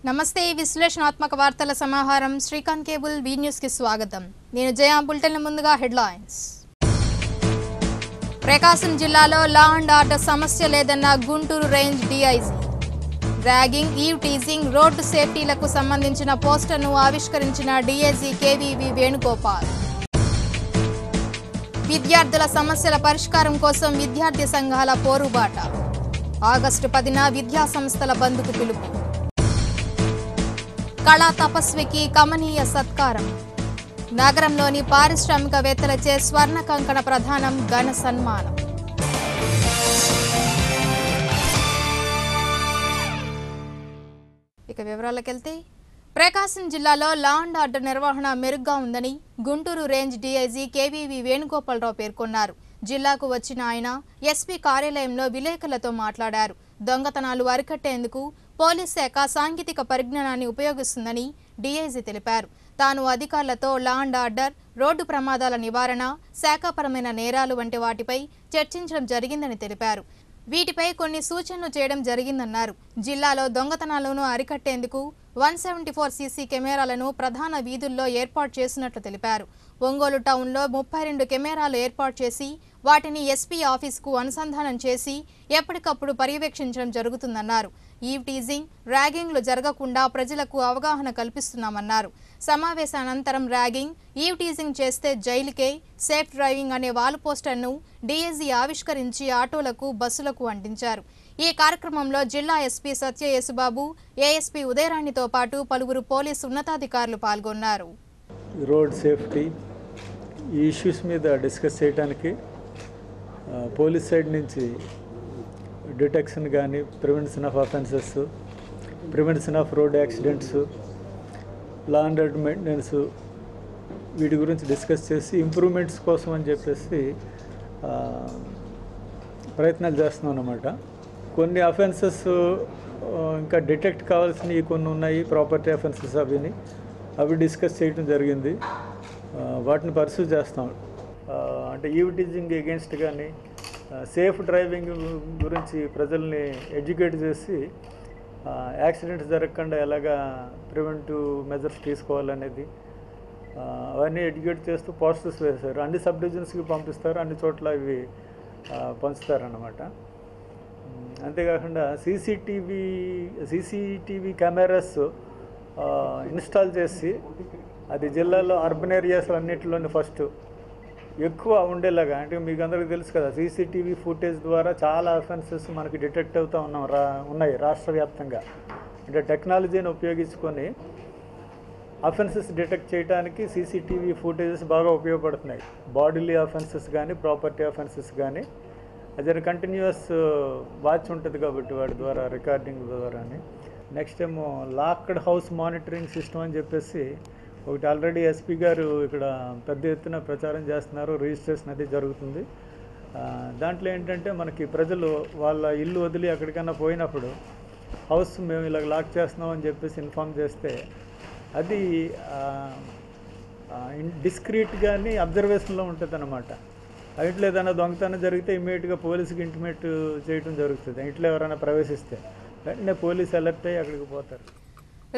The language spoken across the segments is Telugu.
నమస్తే విశ్లేషణాత్మక వార్తల సమాహారం శ్రీకాంత్ కేబుల్ వి న్యూస్ కి స్వాగతం. నేను జయ. బులెటిన్ ముందుగా హెడ్లైన్స్. ప్రకాశం జిల్లాలో లా అండ్ ఆర్డర్ సమస్య లేదన్న Guntur range DIG. Ragging, eve teasing, road సేఫ్టీలకు సంబంధించిన పోస్టర్ను ఆవిష్కరించిన డీఐజీ కేవీవి వేణుగోపాల్. విద్యార్థుల సమస్యల పరిష్కారం కోసం విద్యార్థి సంఘాల పోరుబాట. ఆగస్టు 10న విద్యా సంస్థల బంద్కు పిలుపు. కళా తపస్వికి కమనీయ సత్కారం. నగరంలోని పారిశ్రామికవేత్తలచే స్వర్ణ కంకణ ప్రదానం, ఘన సన్మానం. ఇక వివరాలకెళ్తే, ప్రకాశం జిల్లాలో లా అండ్ ఆర్డర్ నిర్వహణ మెరుగ్గా ఉందని Guntur range DIG KVV Venugopala Rao పేర్కొన్నారు. జిల్లాకు వచ్చిన ఆయన ఎస్పీ కార్యాలయంలో విలేకరులతో మాట్లాడారు. దొంగతనాలు అరికట్టేందుకు పోలీస్ శాఖ సాంకేతిక పరిజ్ఞానాన్ని ఉపయోగిస్తుందని డీఐజీ తెలిపారు. తాను అధికారులతో లా అండ్ ఆర్డర్, రోడ్డు ప్రమాదాల నివారణ, శాఖాపరమైన నేరాలు వంటి వాటిపై చర్చించడం జరిగిందని తెలిపారు. వీటిపై కొన్ని సూచనలు చేయడం జరిగిందన్నారు. జిల్లాలో దొంగతనాలను అరికట్టేందుకు 174 సీసీ కెమెరాలను ప్రధాన వీధుల్లో ఏర్పాటు చేసినట్లు తెలిపారు. ఒంగోలు టౌన్లో 32 కెమెరాలు ఏర్పాటు చేసి వాటిని ఎస్పీ ఆఫీసుకు అనుసంధానం చేసి ఎప్పటికప్పుడు పర్యవేక్షించడం జరుగుతుందన్నారు. ఈవ్ టీజింగ్, ర్యాగింగ్లు జరగకుండా ప్రజలకు అవగాహన కల్పిస్తున్నామన్నారు. సమావేశానంతరం ర్యాగింగ్, ఈవ్ టీజింగ్ చేస్తే జైలుకే, సేఫ్ డ్రైవింగ్ అనే వాల్ పోస్టర్ను డీఐజీ ఆవిష్కరించి ఆటోలకు, బస్సులకు అంటించారు. ఈ కార్యక్రమంలో జిల్లా ఎస్పీ సత్య యేసుబాబు, ఏఎస్పీ ఉదయరాణితో పాటు పలువురు పోలీసు ఉన్నతాధికారులు పాల్గొన్నారు. రోడ్ సేఫ్టీ ఈ ఇష్యూస్ మీద డిస్కస్ చేయడానికి పోలీస్ సైడ్ నుంచి డిటెక్షన్ కానీ, prevention of offences, prevention of road accidents, law and order maintenance, వీటి గురించి డిస్కస్ చేసి ఇంప్రూవ్మెంట్స్ కోసం అని చెప్పేసి ప్రయత్నాలు చేస్తున్నాం అన్నమాట. కొన్ని అఫెన్సెస్ ఇంకా డిటెక్ట్ కావాల్సినవి కొన్ని ఉన్నాయి, ప్రాపర్టీ అఫెన్సెస్ అవి డిస్కస్ చేయడం జరిగింది. వాటిని పర్సూ చేస్తాం. అంటే ఈవ్ టీజింగ్ ఎగెన్స్ట్ కానీ, సేఫ్ డ్రైవింగ్ గురించి ప్రజల్ని ఎడ్యుకేట్ చేసి యాక్సిడెంట్స్ జరగకుండా ఎలాగా ప్రివెంటివ్ మెజర్స్ తీసుకోవాలనేది అవన్నీ ఎడ్యుకేట్ చేస్తూ పోస్టర్స్ వేశారు. అన్ని సబ్ డివిజన్స్కి పంపిస్తారు, అన్ని చోట్ల ఇవి పంచుతారన్నమాట. అంతేకాకుండా సీసీటీవీ కెమెరాస్ ఇన్స్టాల్ చేసి అది జిల్లాలో అర్బన్ ఏరియాస్ అన్నింటిలోనే ఫస్ట్ ఎక్కువ ఉండేలాగా, అంటే మీకు అందరికీ తెలుసు కదా, సీసీటీవీ ఫుటేజ్ ద్వారా చాలా అఫెన్సెస్ మనకి డిటెక్ట్ అవుతూ ఉన్నాయి రాష్ట్ర వ్యాప్తంగా. అంటే టెక్నాలజీని ఉపయోగించుకొని అఫెన్సెస్ డిటెక్ట్ చేయడానికి సీసీటీవీ ఫుటేజెస్ బాగా ఉపయోగపడుతున్నాయి. బాడీలీ అఫెన్సెస్ కానీ, ప్రాపర్టీ అఫెన్సెస్ కానీ అది కంటిన్యూస్ వాచ్ ఉంటుంది కాబట్టి వాటి ద్వారా, రికార్డింగ్ ద్వారానే. నెక్స్ట్ ఏమో లాక్డ్ హౌస్ మానిటరింగ్ సిస్టమ్ అని చెప్పేసి ఒకటి ఆల్రెడీ ఎస్పీ గారు ఇక్కడ పెద్ద ఎత్తున ప్రచారం చేస్తున్నారు. రిజిస్ట్రేషన్ అది జరుగుతుంది. దాంట్లో ఏంటంటే మనకి ప్రజలు వాళ్ళ ఇల్లు వదిలి ఎక్కడికైనా పోయినప్పుడు హౌస్ మేము ఇలా లాక్ చేస్తున్నాం అని చెప్పేసి ఇన్ఫామ్ చేస్తే అది డిస్క్రీట్గాని అబ్జర్వేషన్లో ఉంటుంది అన్నమాట. ఇంట్లో ఏదైనా దొంగతనం జరిగితే ఇమ్మీడియట్గా పోలీసుకి ఇంటిమేట్ చేయడం జరుగుతుంది. ఇంట్లో ఎవరైనా ప్రవేశిస్తే వెంటనే పోలీసు అలర్ట్ అయ్యి అక్కడికి పోతారు.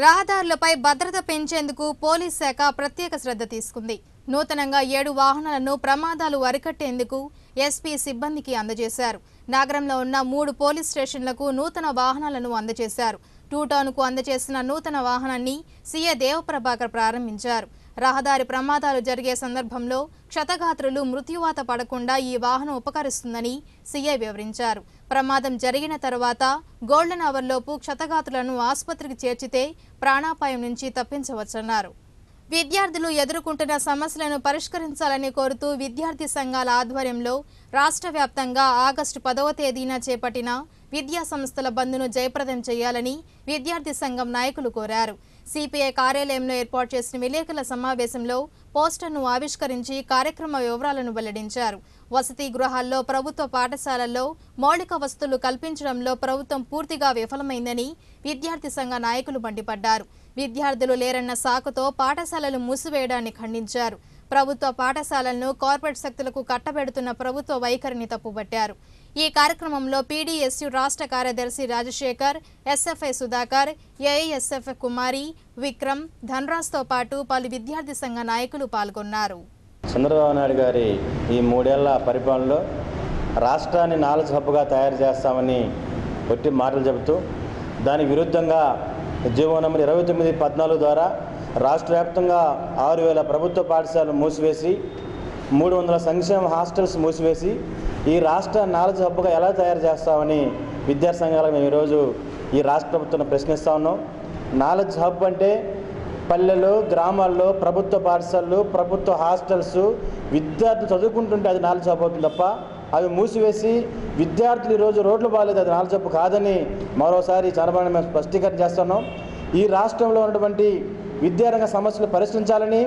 రహదారులపై భద్రత పెంచేందుకు పోలీస్ శాఖ ప్రత్యేక శ్రద్ధ తీసుకుంది. నూతనంగా 7 వాహనాలను ప్రమాదాలు అరికట్టేందుకు ఎస్పీ సిబ్బందికి అందజేశారు. నగరంలో ఉన్న 3 పోలీస్ స్టేషన్లకు నూతన వాహనాలను అందజేశారు. 2 టౌన్కు అందజేసిన నూతన వాహనాన్ని సీఏ దేవప్రభాకర్ ప్రారంభించారు. రహదారి ప్రమాదాలు జరిగే సందర్భంలో క్షతగాత్రులు మృత్యువాత పడకుండా ఈ వాహనం ఉపకరిస్తుందని సీఐ వివరించారు. ప్రమాదం జరిగిన తర్వాత గోల్డెన్ అవర్లోపు క్షతగాత్రులను ఆసుపత్రికి చేర్చితే ప్రాణాపాయం నుంచి తప్పించవచ్చన్నారు. విద్యార్థులు ఎదుర్కొంటున్న సమస్యలను పరిష్కరించాలని కోరుతూ విద్యార్థి సంఘాల ఆధ్వర్యంలో రాష్ట్ర వ్యాప్తంగా ఆగస్టు 10వ తేదీన చేపట్టిన విద్యా సంస్థల బంద్ను జయప్రదం చేయాలని విద్యార్థి సంఘం నాయకులు కోరారు. సిపిఐ కార్యాలయంలో ఏర్పాటు చేసిన విలేకరుల సమావేశంలో పోస్టర్ను ఆవిష్కరించి కార్యక్రమ వివరాలను వెల్లడించారు. వసతి గృహాల్లో, ప్రభుత్వ పాఠశాలల్లో మౌలిక వసతులు కల్పించడంలో ప్రభుత్వం పూర్తిగా విఫలమైందని విద్యార్థి సంఘ నాయకులు మండిపడ్డారు. విద్యార్థులు లేరన్న సాకుతో పాఠశాలలు మూసివేయడాన్ని ఖండించారు. ప్రభుత్వ పాఠశాలలను కార్పొరేట్ శక్తులకు కట్టబెడుతున్న ప్రభుత్వ వైఖరిని తప్పుపట్టారు. ఈ కార్యక్రమంలో పీడీఎస్యు రాష్ట్ర కార్యదర్శి రాజశేఖర్, ఎస్ఎఫ్ఐ సుధాకర్, ఏఐఎస్ఎఫ్ కుమారి, విక్రమ్, ధనరాజ్తో పాటు పలు విద్యార్థి సంఘ నాయకులు పాల్గొన్నారు. చంద్రబాబు నాయుడు గారి ఈ 3 ఏళ్ల పరిపాలనలో రాష్ట్రాన్ని నాలెడ్జ్ హబ్గా తయారు చేస్తామని ఒట్టి మాటలు చెబుతూ దానికి విరుద్ధంగా జీవో నంబర్ 29/14 ద్వారా రాష్ట్ర వ్యాప్తంగా 6,000 ప్రభుత్వ పాఠశాలలు మూసివేసి 300 సంక్షేమ హాస్టల్స్ మూసివేసి ఈ రాష్ట్ర నాలెడ్జ్ హబ్గా ఎలా తయారు చేస్తామని విద్యార్థి సంఘాలకు మేము ఈరోజు ఈ రాష్ట్ర ప్రభుత్వం ప్రశ్నిస్తూ ఉన్నాం. నాలెడ్జ్ హబ్ అంటే పల్లెలు, గ్రామాల్లో ప్రభుత్వ పాఠశాలలు, ప్రభుత్వ హాస్టల్స్ విద్యార్థులు చదువుకుంటుంటే అది నాలెడ్జ్ హబ్ అవుతుంది తప్ప అవి మూసివేసి విద్యార్థులు ఈరోజు రోడ్లు బాగాలేదు, అది నాలెడ్జ్ హబ్ కాదని మరోసారి చంద్రబాబు మేము స్పష్టీకరణ చేస్తున్నాం. ఈ రాష్ట్రంలో ఉన్నటువంటి విద్యారంగ సమస్యలు పరిష్కరించాలని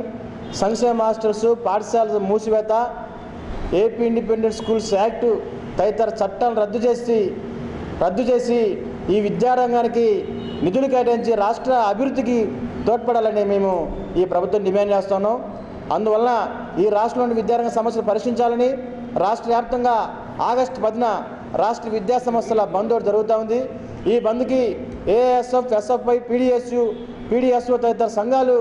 సంక్షేమ హాస్టల్స్, పాఠశాలల మూసివేత, ఏపీ ఇండిపెండెంట్ స్కూల్స్ యాక్ట్ తదితర చట్టాలను రద్దు చేసి ఈ విద్యారంగానికి నిధులు కేటాయించి రాష్ట్ర అభివృద్ధికి తోడ్పడాలని మేము ఈ ప్రభుత్వం డిమాండ్ చేస్తున్నాం. అందువలన ఈ రాష్ట్రంలోని విద్యారంగ సమస్యలు పరిష్కరించాలని రాష్ట్ర వ్యాప్తంగా ఆగస్టు 10న రాష్ట్ర విద్యా సంస్థల బంద్ జరుగుతూ ఉంది. ఈ బంద్కి ఏఎస్ఎఫ్, ఎస్ఎఫ్ఐ, పీడీఎస్ఓ తదితర సంఘాలు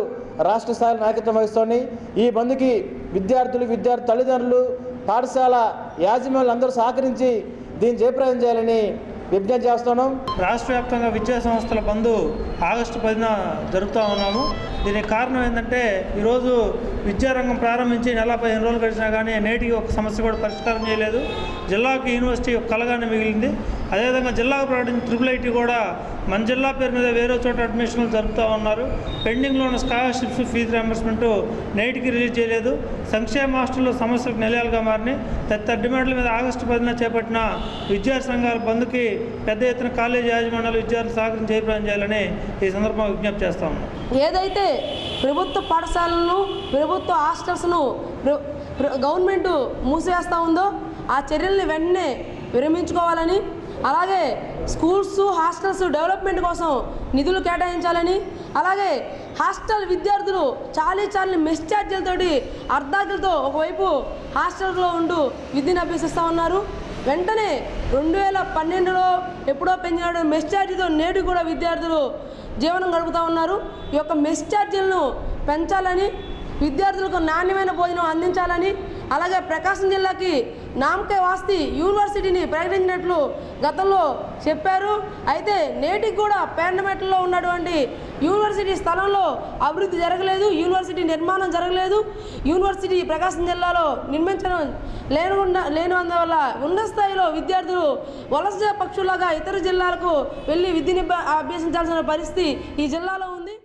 రాష్ట్ర స్థాయిలో నాయకత్వం వహిస్తున్నాయి. ఈ బంద్కి విద్యార్థి తల్లిదండ్రులు, పాఠశాల యాజమాన్యులు అందరూ సహకరించి దీన్ని జయప్రదం చేయాలని విజ్ఞప్తి చేస్తున్నాం. రాష్ట్ర వ్యాప్తంగా విద్యా సంస్థల బంద్ ఆగస్టు 10న జరుపుతూ ఉన్నాము. దీనికి కారణం ఏంటంటే ఈరోజు విద్యారంగం ప్రారంభించి నెల 15 రోజులు గడిచినా కానీ నేటికి ఒక సమస్య కూడా పరిష్కారం చేయలేదు. జిల్లాకి యూనివర్సిటీ ఒక కలగానే మిగిలింది. అదేవిధంగా జిల్లాకు ప్రకటించిన IIIT కూడా మన జిల్లా పేరు మీద వేరే చోట అడ్మిషన్లు జరుపుతూ ఉన్నారు. పెండింగ్లో ఉన్న స్కాలర్షిప్స్, ఫీజు రియంబర్స్మెంట్ నేటికి రిలీజ్ చేయలేదు. సంక్షేమ హాస్టల్లో సమస్యలకు నిలయాలుగా మారినాయి. తదితర డిమాండ్ల మీద ఆగస్టు 10న చేపట్టిన విద్యార్థి సంఘాల బంద్కి పెద్ద ఎత్తున కాలేజీ యాజమాన్యాలు విద్యార్థులు సహకరించి జయప్రదం చేయాలని ఈ సందర్భంగా విజ్ఞప్తి చేస్తా ఉన్నాం. ఏదైతే ప్రభుత్వ పాఠశాలలను, ప్రభుత్వ హాస్టల్స్ను గవర్నమెంట్ మూసివేస్తూ ఉందో ఆ చర్యల్ని వెంటనే విరమించుకోవాలని, అలాగే స్కూల్స్, హాస్టల్స్ డెవలప్మెంట్ కోసం నిధులు కేటాయించాలని, అలాగే హాస్టల్ విద్యార్థులు చాలీ మెస్ ఛార్జీలతోటి అర్ధాకులతో ఒకవైపు హాస్టల్లో ఉంటూ విద్యను అభ్యసిస్తూ ఉన్నారు. వెంటనే 2012లో ఎప్పుడో పెంచిన మెస్ ఛార్జీతో నేడు కూడా విద్యార్థులు జీవనం గడుపుతూ ఉన్నారు. ఈ యొక్క మెస్ ఛార్జీలను పెంచాలని, విద్యార్థులకు నాణ్యమైన భోజనం అందించాలని, అలాగే ప్రకాశం జిల్లాకి నామకే వాస్తి యూనివర్సిటీని ప్రకటించినట్లు గతంలో చెప్పారు. అయితే నేటికి కూడా పేండమెట్లో ఉన్నటువంటి యూనివర్సిటీ స్థలంలో అభివృద్ధి జరగలేదు, యూనివర్సిటీ నిర్మాణం జరగలేదు. యూనివర్సిటీ ప్రకాశం జిల్లాలో నిర్మించడం లేనందువల్ల ఉన్నత స్థాయిలో విద్యార్థులు వలస పక్షులాగా ఇతర జిల్లాలకు వెళ్ళి విద్యను అభ్యసించాల్సిన పరిస్థితి ఈ జిల్లాలో ఉంది.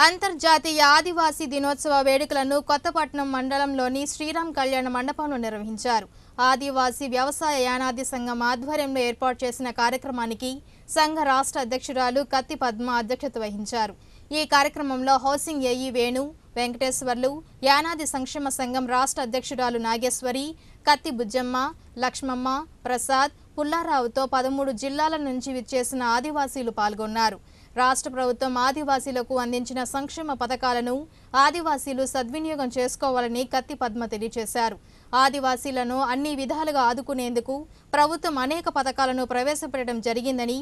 అంతర్జాతీయ ఆదివాసీ దినోత్సవ వేడుకలను కొత్తపట్నం మండలంలోని శ్రీరామ్ కళ్యాణ మండపంలో నిర్వహించారు. ఆదివాసీ వ్యవసాయ యానాది సంఘం ఆధ్వర్యంలో ఏర్పాటు చేసిన కార్యక్రమానికి సంఘ రాష్ట్ర అధ్యక్షురాలు కత్తి పద్మ అధ్యక్షత వహించారు. ఈ కార్యక్రమంలో హౌసింగ్ ఏఈ వేణు, వెంకటేశ్వర్లు, యానాది సంక్షేమ సంఘం రాష్ట్ర అధ్యక్షురాలు నాగేశ్వరి, కత్తి బుజ్జమ్మ, లక్ష్మమ్మ, ప్రసాద్, పుల్లారావుతో 13 జిల్లాల నుంచి విచ్చేసిన ఆదివాసీలు పాల్గొన్నారు. రాష్ట్ర ప్రభుత్వం ఆదివాసీలకు అందించిన సంక్షేమ పథకాలను ఆదివాసీలు సద్వినియోగం చేసుకోవాలని కత్తి పద్మ తెలియజేశారు. ఆదివాసీలను అన్ని విధాలుగా ఆదుకునేందుకు ప్రభుత్వం అనేక పథకాలను ప్రవేశపెట్టడం జరిగిందని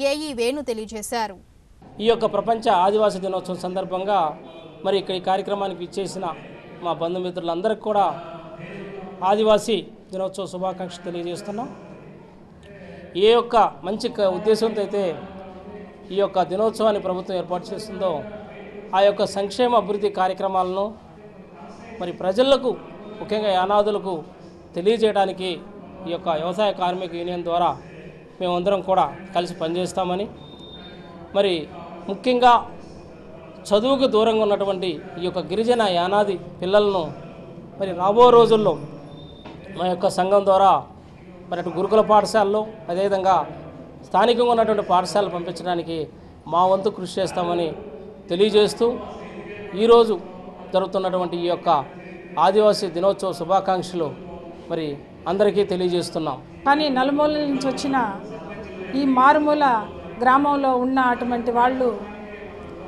ఏఈ వేణు తెలియజేశారు. ఈ యొక్క ప్రపంచ ఆదివాసీ దినోత్సవం సందర్భంగా మరి ఇక్కడ ఈ కార్యక్రమానికి ఇచ్చేసిన మా బంధుమిత్రులందరికీ కూడా ఆదివాసీ దినోత్సవ శుభాకాంక్షలు తెలియజేస్తున్నాం. ఏ యొక్క మంచి ఉద్దేశంతో అయితే ఈ యొక్క దినోత్సవాన్ని ప్రభుత్వం ఏర్పాటు చేస్తుందో ఆ యొక్క సంక్షేమ అభివృద్ధి కార్యక్రమాలను మరి ప్రజలకు, ముఖ్యంగా యానాదులకు తెలియజేయడానికి ఈ యొక్క వ్యవసాయ కార్మిక యూనియన్ ద్వారా మేమందరం కూడా కలిసి పనిచేస్తామని, మరి ముఖ్యంగా చదువుకు దూరంగా ఉన్నటువంటి ఈ యొక్క గిరిజన యానాది పిల్లలను మరి రాబో రోజుల్లో మా యొక్క సంఘం ద్వారా మరి అటు గురుకుల పాఠశాలలో అదేవిధంగా స్థానికంగా ఉన్నటువంటి పాఠశాలలు పంపించడానికి మా వంతు కృషి చేస్తామని తెలియజేస్తూ ఈరోజు జరుగుతున్నటువంటి ఈ యొక్క ఆదివాసీ దినోత్సవ శుభాకాంక్షలు మరి అందరికీ తెలియజేస్తున్నాం. కానీ నలుమూలల నుంచి వచ్చిన ఈ మారుమూల గ్రామంలో ఉన్న అటువంటి వాళ్ళు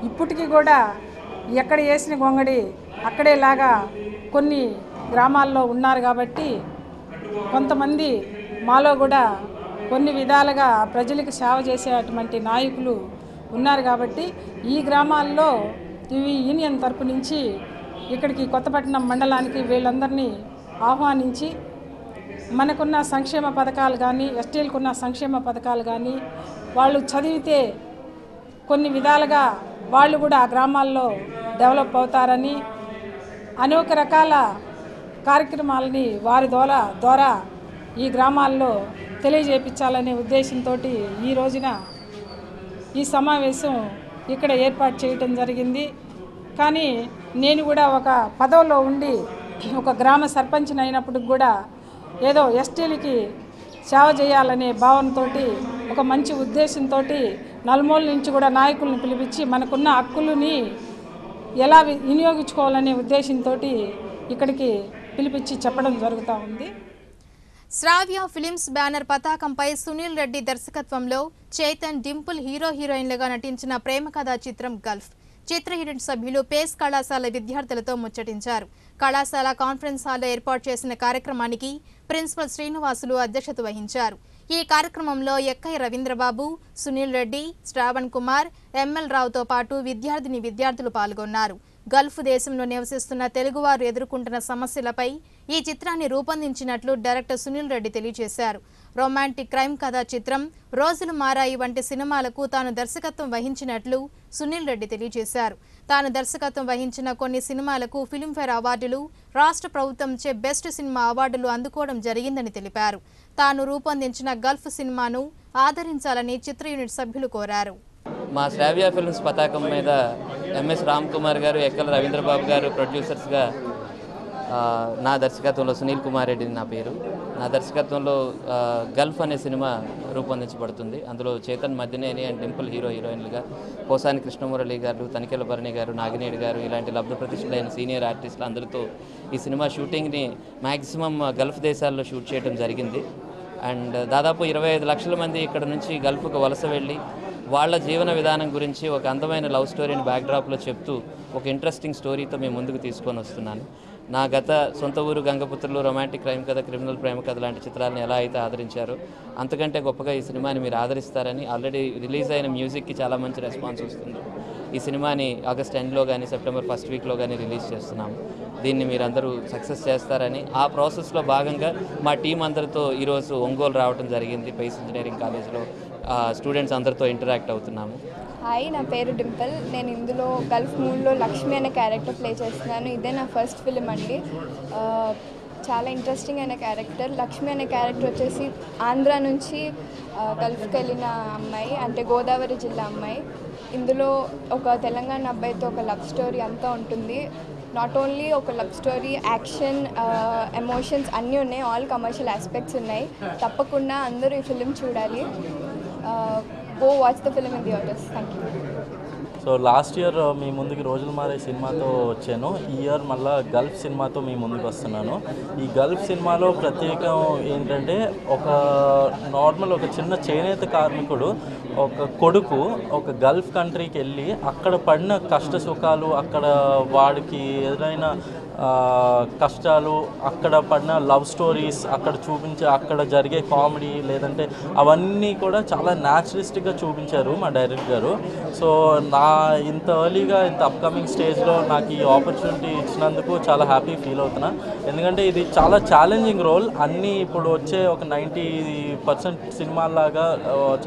ఇప్పటికీ కూడా ఎక్కడ వేసిన గొంగడి అక్కడేలాగా కొన్ని గ్రామాల్లో ఉన్నారు కాబట్టి కొంతమంది మాలో కూడా కొన్ని విధాలుగా ప్రజలకు సేవ చేసేటువంటి నాయకులు ఉన్నారు కాబట్టి ఈ గ్రామాల్లో ఇవి యూనియన్ తరపు నుంచి ఇక్కడికి కొత్తపట్నం మండలానికి వీళ్ళందరినీ ఆహ్వానించి మనకున్న సంక్షేమ పథకాలు కానీ ఎస్టీలకున్న సంక్షేమ పథకాలు కానీ వాళ్ళు చదివితే కొన్ని విధాలుగా వాళ్ళు కూడా ఆ గ్రామాల్లో డెవలప్ అవుతారని అనేక రకాల కార్యక్రమాలని వారి ద్వారా ఈ గ్రామాల్లో తెలియజేపించాలనే ఉద్దేశంతో ఈ రోజున ఈ సమావేశం ఇక్కడ ఏర్పాటు చేయటం జరిగింది. కానీ నేను కూడా ఒక పదవిలో ఉండి ఒక గ్రామ సర్పంచ్ని అయినప్పుడు కూడా ఏదో ఎస్టీలకి సేవ చేయాలనే భావనతో ఒక మంచి ఉద్దేశంతో నలుమూల నుంచి కూడా నాయకులను పిలిపించి మనకున్న హక్కులని ఎలా వినియోగించుకోవాలనే ఉద్దేశంతో ఇక్కడికి పిలిపించి చెప్పడం జరుగుతూ ఉంది. శ్రావ్య ఫిలిమ్స్ బ్యానర్ పతాకంపై సునీల్ రెడ్డి దర్శకత్వంలో చేతన్, డింపుల్ హీరోయిన్లుగా నటించిన ప్రేమ కథా చిత్రం గల్ఫ్. చిత్ర యూనిట్ సభ్యులు పేస్ కళాశాల విద్యార్థులతో ముచ్చటించారు. కళాశాల కాన్ఫరెన్స్ హాల్లో ఏర్పాటు చేసిన కార్యక్రమానికి ప్రిన్సిపల్ శ్రీనివాసులు అధ్యక్షత వహించారు. ఈ కార్యక్రమంలో ఎక్కయ్య రవీంద్రబాబు, సునీల్ రెడ్డి, శ్రావణ్ కుమార్, ఎంఎల్ రావుతో పాటు విద్యార్థులు పాల్గొన్నారు. గల్ఫ్ దేశంలో నివసిస్తున్న తెలుగువారు ఎదుర్కొంటున్న సమస్యలపై ఈ చిత్రాన్ని రూపొందించినట్లు డైరెక్టర్ సునీల్ రెడ్డి తెలియజేశారు. రొమాంటిక్ క్రైమ్ కథా చిత్రం రోజులు మారాయి వంటి సినిమాలకు తాను దర్శకత్వం వహించినట్లు సునీల్ రెడ్డి తెలియజేశారు. తాను దర్శకత్వం వహించిన కొన్ని సినిమాలకు ఫిల్మ్ఫేర్ అవార్డులు, రాష్ట్ర ప్రభుత్వంచే బెస్ట్ సినిమా అవార్డులు అందుకోవడం జరిగిందని తెలిపారు. తాను రూపొందించిన గల్ఫ్ సినిమాను ఆదరించాలని చిత్ర యూనిట్ సభ్యులు కోరారు. మా శ్రావ్య ఫిల్మ్స్ పతాకం మీద ఎంఎస్ రామ్ కుమార్ గారు, ఎక్కల రవీంద్రబాబు గారు ప్రొడ్యూసర్స్గా, నా దర్శకత్వంలో సునీల్ కుమార్ రెడ్డి నా పేరు, నా దర్శకత్వంలో గల్ఫ్ అనే సినిమా రూపొందించబడుతుంది. అందులో చేతన్, మద్దినేని అండ్ డింపుల్ హీరోయిన్లుగా, పోసాని కృష్ణమురళి గారు, తనికెల భరణి గారు, నాగినేడు గారు ఇలాంటి లబ్ధ ప్రతిష్ఠులైన సీనియర్ ఆర్టిస్టులు అందరితో ఈ సినిమా షూటింగ్ని మ్యాక్సిమం గల్ఫ్ దేశాల్లో షూట్ చేయడం జరిగింది. అండ్ దాదాపు 25 లక్షల మంది ఇక్కడ నుంచి గల్ఫ్కు వలస వెళ్ళి వాళ్ళ జీవన విధానం గురించి ఒక అందమైన లవ్ స్టోరీని బ్యాక్డ్రాప్లో చెప్తూ ఒక ఇంట్రెస్టింగ్ స్టోరీతో మేము ముందుకు తీసుకొని వస్తున్నాను. నా గత సొంత ఊరు గంగపుత్రులు, రొమాంటిక్ క్రైమ్ కథ, క్రిమినల్ ప్రేమ కథ లాంటి చిత్రాలను ఎలా అయితే ఆదరించారో అంతకంటే గొప్పగా ఈ సినిమాని మీరు ఆదరిస్తారని, ఆల్రెడీ రిలీజ్ అయిన మ్యూజిక్కి చాలా మంచి రెస్పాన్స్ వస్తుంది. ఈ సినిమాని ఆగస్ట్ 10లో కానీ సెప్టెంబర్ 1st వీక్లో కానీ రిలీజ్ చేస్తున్నాము. దీన్ని మీరందరూ సక్సెస్ చేస్తారని, ఆ ప్రాసెస్లో భాగంగా మా టీం అందరితో ఈరోజు ఒంగోలు రావడం జరిగింది. పేస్ ఇంజనీరింగ్ కాలేజ్లో స్టూడెంట్స్ అందరితో ఇంటరాక్ట్ అవుతున్నాము. హాయ్, నా పేరు డింపుల్. నేను ఇందులో గల్ఫ్ మూడ్లో లక్ష్మి అనే క్యారెక్టర్ ప్లే చేస్తున్నాను. ఇదే నా ఫస్ట్ ఫిలిం అండి. చాలా ఇంట్రెస్టింగ్ అయిన క్యారెక్టర్. లక్ష్మి అనే క్యారెక్టర్ వచ్చేసి ఆంధ్ర నుంచి గల్ఫ్కి వెళ్ళిన అమ్మాయి, అంటే గోదావరి జిల్లా అమ్మాయి. ఇందులో ఒక తెలంగాణ అబ్బాయితో ఒక లవ్ స్టోరీ అంతా ఉంటుంది. నాట్ ఓన్లీ ఒక లవ్ స్టోరీ, యాక్షన్, ఎమోషన్స్ అన్నీ ఉన్నాయి. ఆల్ కమర్షియల్ ఆస్పెక్ట్స్ ఉన్నాయి. తప్పకుండా అందరూ ఈ ఫిలిం చూడాలి. Go watch the film in theatres. Thank you. So last year మీ ముందుకి రోజులు మారే సినిమాతో వచ్చాను. ఈ ఇయర్ మళ్ళీ గల్ఫ్ సినిమాతో మీ ముందుకు వస్తున్నాను. ఈ గల్ఫ్ సినిమాలో ప్రత్యేకం ఏంటంటే, ఒక చిన్న చేనేత కార్మికుడు ఒక కొడుకు ఒక గల్ఫ్ కంట్రీకి వెళ్ళి అక్కడ పడిన కష్ట సుఖాలు, అక్కడ వాడికి ఎదురైన కష్టాలు, అక్కడ పడిన లవ్ స్టోరీస్, అక్కడ చూపించే అక్కడ జరిగే కామెడీ, లేదంటే అవన్నీ కూడా చాలా న్యాచురలిస్టిక్గా చూపించారు మా డైరెక్టర్ గారు. సో ఇంత ఎర్లీగా, ఇంత అప్కమింగ్ స్టేజ్లో నాకు ఈ ఆపర్చునిటీ ఇచ్చినందుకు చాలా హ్యాపీ ఫీల్ అవుతున్నా. ఎందుకంటే ఇది చాలా ఛాలెంజింగ్ రోల్. అన్నీ ఇప్పుడు వచ్చే ఒక 90% సినిమాలాగా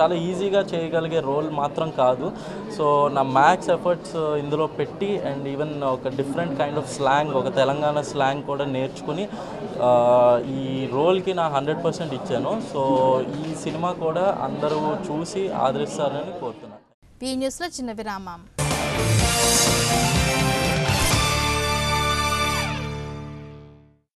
చాలా ఈజీగా చేయగలిగే రోల్ మాత్రం కాదు. సో నా మ్యాక్స్ ఎఫర్ట్స్ ఇందులో పెట్టి, అండ్ ఈవెన్ ఒక డిఫరెంట్ కైండ్ ఆఫ్ స్లాంగ్, ఒక తెలంగాణ స్లాంగ్ కూడా నేర్చుకుని ఈ రోల్కి నా 100% ఇచ్చాను. సో ఈ సినిమా కూడా అందరూ చూసి ఆదరిస్తారని కోరుతున్నాను. ఈ న్యూస్లో చిన్న విరామం.